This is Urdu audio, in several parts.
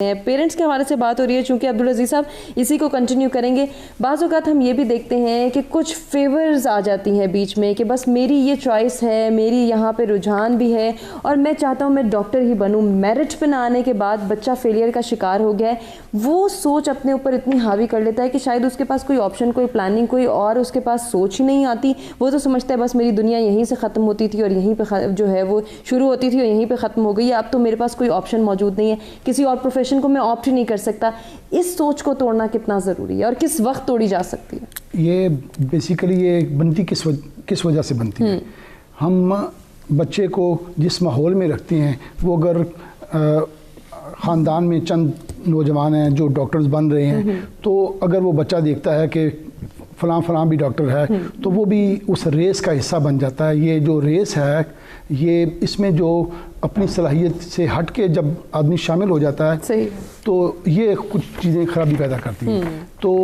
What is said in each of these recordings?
پیرنٹس کے حوالے سے بات ہو رہی ہے، چونکہ عبدالعزیز صاحب اسی کو کنٹینیو کریں گے. بعض اوقات ہم یہ بھی دیکھتے ہیں کہ کچھ فیورز آ جاتی ہیں بیچ میں کہ بس میری یہ چوائس ہے، میری یہاں پہ رجحان بھی ہے اور میں چاہتا ہوں میں ڈاکٹر ہی بنوں. میرٹ پہ نہ آنے کے بعد بچہ فیلئر کا شکار ہو گیا ہے، وہ سوچ اپنے اوپر اتنی حاوی کر لیتا ہے کہ شاید اس کے پاس کوئی آپشن، کوئی پلاننگ، کوئی اور اس کے پاس سوچ ہی نہیں آتی. وہ تو سمجھتا ہے بس میری دنیا یہیں سے ختم ہوتی تھی اور یہیں پہ جو ہے وہ شروع ہوتی تھی اور یہیں پہ ختم ہو گئی ہے، اب تو میرے پاس کوئی آپشن موجود نہیں ہے، کسی اور پروفیشن کو میں آپٹ ہی نہیں کر سکتا. اس سوچ کو توڑنا کتنا ضروری ہے اور کس وقت توڑی جا سکتی ہے؟ یہ بیسیکلی یہ بنتی کس وجہ سے بنتی ہے؟ ہم بچے کو جس ماحول میں رکھتے ہیں، وہ اگر خاندان میں چند نوجوان ہیں جو ڈاکٹرز بن رہے ہیں، تو اگر وہ بچہ دیکھتا ہے کہ فلاں بھی ڈاکٹر ہے، تو وہ بھی اس ریس کا حصہ بن جاتا ہے. یہ جو ریس ہے، یہ اس میں جو اپنی صلاحیت سے ہٹ کے جب آدمی شامل ہو جاتا ہے تو یہ کچھ چیزیں خرابی پیدا کرتی ہیں. تو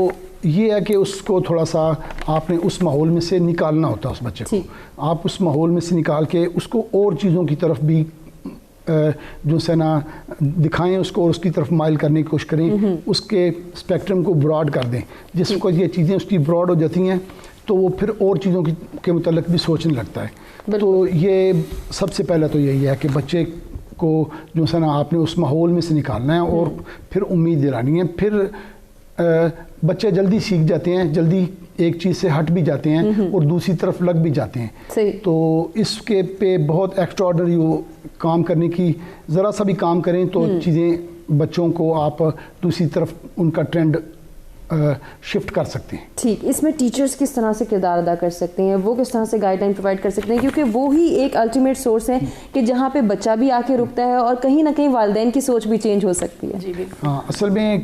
یہ ہے کہ اس کو تھوڑا سا آپ نے اس ماحول میں سے نکالنا ہوتا ہے اس بچے کو. آپ اس ماحول میں سے نکال کے اس کو اور چیزوں کی طرف بھی جو سے نا دکھائیں اس کو اور اس کی طرف مائل کرنے کی کوشش کریں، اس کے اسپیکٹرم کو براڈ کر دیں. جس کو یہ چیزیں اس کی براڈ ہو جاتی ہیں تو وہ پھر اور چیزوں کے متعلق بھی سوچنے لگتا ہے. تو یہ سب سے پہلا تو یہی ہے کہ بچے کو جو ہے نا آپ نے اس ماحول میں سے نکالنا ہے اور پھر امید دلانی ہے. پھر بچے جلدی سیکھ جاتے ہیں، جلدی ایک چیز سے ہٹ بھی جاتے ہیں اور دوسری طرف لگ بھی جاتے ہیں. تو اس کے پہ بہت ایکسٹرا آرڈنری کام کرنے کی، ذرا سا بھی کام کریں تو چیزیں بچوں کو آپ دوسری طرف ان کا ٹرینڈ شفٹ کر سکتے ہیں. ٹھیک، اس میں ٹیچرز کس طرح سے کردار ادا کر سکتے ہیں؟ وہ کس طرح سے گائیڈ لائن پرووائڈ کر سکتے ہیں؟ کیونکہ وہی ایک الٹیمیٹ سورس ہے کہ جہاں پہ بچہ بھی آ کے رکتا ہے اور کہیں نہ کہیں والدین کی سوچ بھی چینج ہو سکتی ہے. ہاں، اصل میں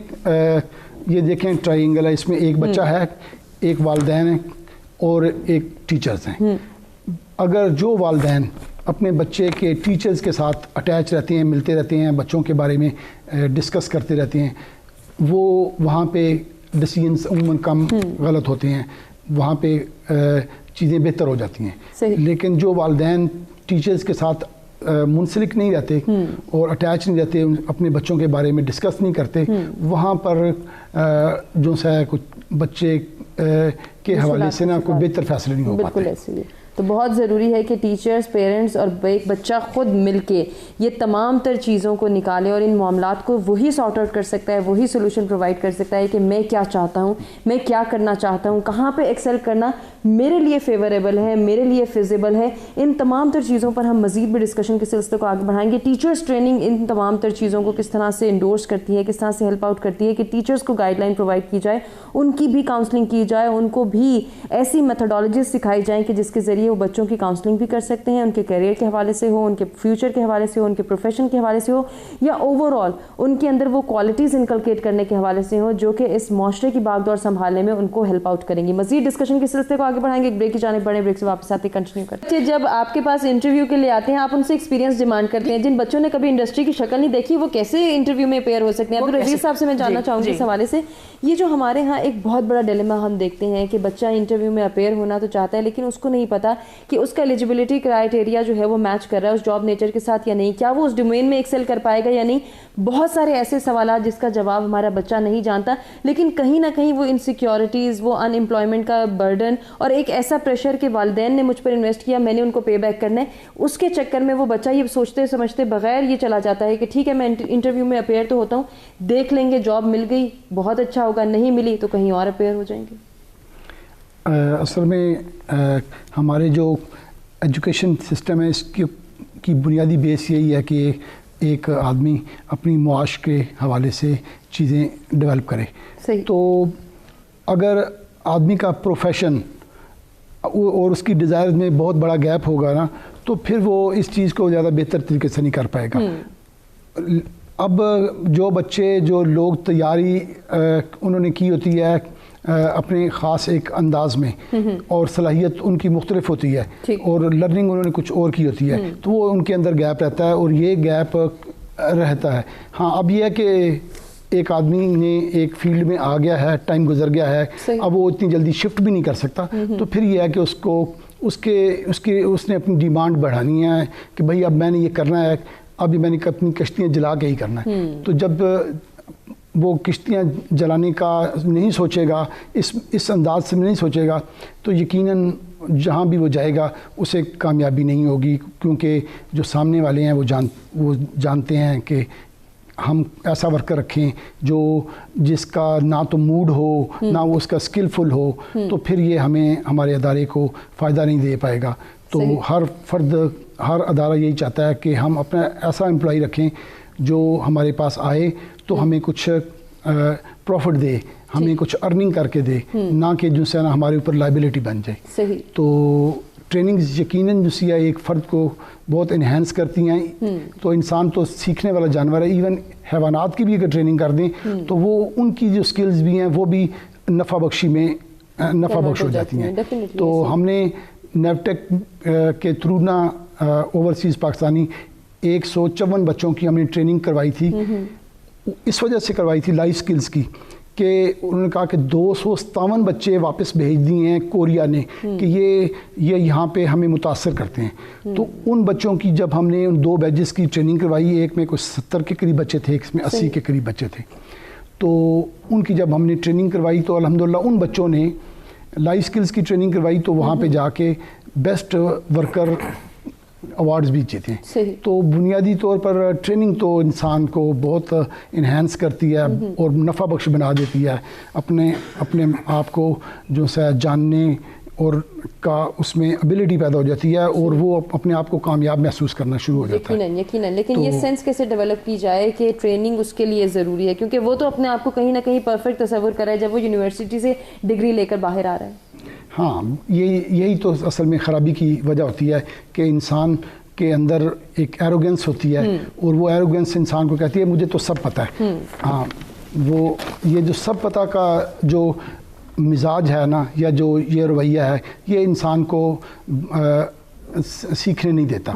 یہ دیکھیں ٹرائنگل ہے، اس میں ایک بچہ ہے، ایک والدین ہیں اور ایک ٹیچرز ہیں. اگر جو والدین اپنے بچے کے ٹیچرز کے ساتھ اٹیچ رہتے ہیں، ملتے رہتے ہیں، بچوں کے بارے میں ڈسکس کرتے رہتے ہیں، وہ وہاں پہ ڈیسیژنس عموماً کم غلط ہوتے ہیں، وہاں پہ چیزیں بہتر ہو جاتی ہیں. لیکن جو والدین ٹیچرز کے ساتھ منسلک نہیں رہتے اور اٹیچ نہیں رہتے، اپنے بچوں کے بارے میں ڈسکس نہیں کرتے، وہاں پر جو ہے کچھ بچے کے حوالے سے نا کوئی بہتر فیصلے نہیں ہو پاتے. تو بہت ضروری ہے کہ ٹیچرز، پیرنٹس اور ایک بچہ خود مل کے یہ تمام تر چیزوں کو نکالے اور ان معاملات کو وہی سارٹ آؤٹ کر سکتا ہے، وہی سولوشن پرووائڈ کر سکتا ہے کہ میں کیا چاہتا ہوں، میں کیا کرنا چاہتا ہوں، کہاں پہ ایکسل کرنا میرے لیے فیوریبل ہے، میرے لیے فیزیبل ہے. ان تمام تر چیزوں پر ہم مزید بھی ڈسکشن کے سلسلے کو آگے بڑھائیں گے. ٹیچرز ٹریننگ ان تمام تر چیزوں کو کس طرح سے انڈورس کرتی ہے، کس طرح سے ہیلپ آؤٹ کرتی ہے کہ ٹیچرز کو گائیڈ لائن پرووائڈ کی جائے، ان کی بھی کاؤنسلنگ کی جائے، ان کو بھی ایسی میتھڈالوجیز سکھائی جائیں کہ جس کے ذریعے وہ بچوں کی کاؤنسلنگ بھی کر سکتے ہیں، ان کے کیریئر کے حوالے سے ہو، ان کے فیوچر کے حوالے سے ہو، ان کے پروفیشن کے حوالے سے ہو، یا اوور آل ان کے اندر وہ کوالٹیز انکلکیٹ کرنے کے حوالے سے ہو جو کہ اس معاشرے کی باغ دور سنبھالنے میں ان کو ہیلپ آؤٹ کریں گی. مزید ڈسکشن کے سلسلے کو آگے بڑھائیں گے، ایک بریک کی جانب بڑھیں، بریک سے واپس آتے کنٹینیو کرتے ہیں. جب آپ کے پاس انٹرویو کے لیے آتے ہیں، آپ ان سے ایکسپیرینس ڈیمانڈ کرتے ہیں. جن بچوں نے کبھی انڈسٹری کی شکل نہیں دیکھی، وہ کیسے انٹرویو میں اپیئر ہو سکتے ہیں؟ عبدالعزیز صاحب سے میں جاننا چاہوں گی اس حوالے سے. یہ جو ہمارے ہاں ایک بہت بڑا ڈیلیما ہم دیکھتے ہیں کہ بچہ انٹرویو میں اپیئر ہونا تو چاہتا ہے، لیکن اس کو نہیں پتا کہ اس کا ایلیجبلٹی کرائٹیریا جو ہے وہ میچ کر رہا ہے اس جاب نیچر کے ساتھ یا نہیں، کیا وہ اس ڈومین میں ایکسل کر پائے گا یا نہیں. بہت سارے ایسے سوالات جس کا جواب ہمارا بچہ نہیں جانتا، لیکن کہیں نہ کہیں وہ انسیکیورٹیز، وہ ان امپلائمنٹ کا برڈن اور ایک ایسا پریشر کہ والدین نے مجھ پر انویسٹ کیا، میں نے ان کو پے بیک کرنا ہے، اس کے چکر میں وہ بچہ یہ سوچتے سمجھتے بغیر یہ چلا جاتا ہے کہ ٹھیک ہے میں انٹرویو میں اپیئر تو ہوتا ہوں، دیکھ لیں گے، جاب مل گئی بہت اچھا ہوگا، نہیں ملی تو کہیں اور اپیئر ہو جائیں گے. اصل میں ہمارے جو ایجوکیشن سسٹم ہے، اس کی بنیادی بیس یہی ہے کہ ایک آدمی اپنی معاش کے حوالے سے چیزیں ڈیولپ کرے. تو اگر آدمی کا پروفیشن اور اس کی ڈیزائر میں بہت بڑا گیپ ہوگا نا، تو پھر وہ اس چیز کو زیادہ بہتر طریقے سے نہیں کر پائے گا. اب جو بچے، جو لوگ تیاری انہوں نے کی ہوتی ہے اپنے خاص ایک انداز میں، اور صلاحیت ان کی مختلف ہوتی ہے اور لرننگ انہوں نے کچھ اور کی ہوتی ہے، تو وہ ان کے اندر گیپ رہتا ہے اور یہ گیپ رہتا ہے. ہاں، اب یہ ہے کہ ایک آدمی نے ایک فیلڈ میں آ گیا ہے، ٹائم گزر گیا ہے، اب وہ اتنی جلدی شفٹ بھی نہیں کر سکتا، تو پھر یہ ہے کہ اس نے اپنی ڈیمانڈ بڑھانی ہے کہ بھائی اب میں نے یہ کرنا ہے. اب میں نے اپنی کشتیاں جلا کے ہی کرنا ہے. تو جب وہ کشتیاں جلانے کا نہیں سوچے گا، اس انداز سے نہیں سوچے گا، تو یقیناً جہاں بھی وہ جائے گا اسے کامیابی نہیں ہوگی، کیونکہ جو سامنے والے ہیں وہ جانتے ہیں کہ ہم ایسا ورکر رکھیں جس کا نہ تو موڈ ہو نہ وہ اس کا اسکلفل ہو، تو پھر یہ ہمارے ادارے کو فائدہ نہیں دے پائے گا. تو ہر فرد، ہر ادارہ یہی چاہتا ہے کہ ہم اپنا ایسا امپلائی رکھیں جو ہمارے پاس آئے تو ہمیں کچھ پروفٹ دے، ہمیں کچھ ارننگ کر کے دے، نہ کہ جن سے ہمارے اوپر لائبلٹی بن جائے. صحیح. تو ٹریننگز یقیناً جو سی ایک فرد کو بہت انہینس کرتی ہیں. تو انسان تو سیکھنے والا جانور ہے، ایون حیوانات کی بھی اگر ٹریننگ کر دیں تو وہ ان کی جو سکلز بھی ہیں وہ بھی نفع بخش ہو جاتی ہیں. تو ہم نے نیوٹیک کے تھرو نا اوورسیز پاکستانی 154 بچوں کی ہم نے ٹریننگ کروائی تھی. اس وجہ سے کروائی تھی لائف سکلز کی کہ انہوں نے کہا کہ 257 بچے واپس بھیج دیے ہیں کوریا نے کہ یہ یہاں پہ ہمیں متاثر کرتے ہیں. تو ان بچوں کی جب ہم نے ان 2 بیچز کی ٹریننگ کروائی، ایک میں کچھ 70 کے قریب بچے تھے، ایک میں 80 کے قریب بچے تھے. تو ان کی جب ہم نے ٹریننگ کروائی تو الحمدللہ ان بچوں نے لائف سکلز کی ٹریننگ کروائی تو وہاں پہ جا کے بیسٹ ورکر ایوارڈز بھی جیتے ہیں. تو بنیادی طور پر ٹریننگ تو انسان کو بہت انہینس کرتی ہے اور نفع بخش بنا دیتی ہے، اپنے آپ کو جو ہے جاننے اور کا اس میں ابیلٹی پیدا ہو جاتی ہے اور وہ اپنے آپ کو کامیاب محسوس کرنا شروع ہو جاتا ہے. یقیناً. لیکن یہ سینس کیسے ڈیولپ کی جائے کہ ٹریننگ اس کے لیے ضروری ہے، کیونکہ وہ تو اپنے آپ کو کہیں نہ کہیں پرفیکٹ تصور کر رہا ہے جب وہ یونیورسٹی سے ڈگری لے کر باہر آ رہا ہے. ہاں، یہی تو اصل میں خرابی کی وجہ ہوتی ہے کہ انسان کے اندر ایک ایروگنس ہوتی ہے اور وہ ایروگنس انسان کو کہتی ہے مجھے تو سب پتہ ہے. ہاں، وہ یہ جو سب پتہ کا جو مزاج ہے نا، یا جو یہ رویہ ہے، یہ انسان کو سیکھنے نہیں دیتا.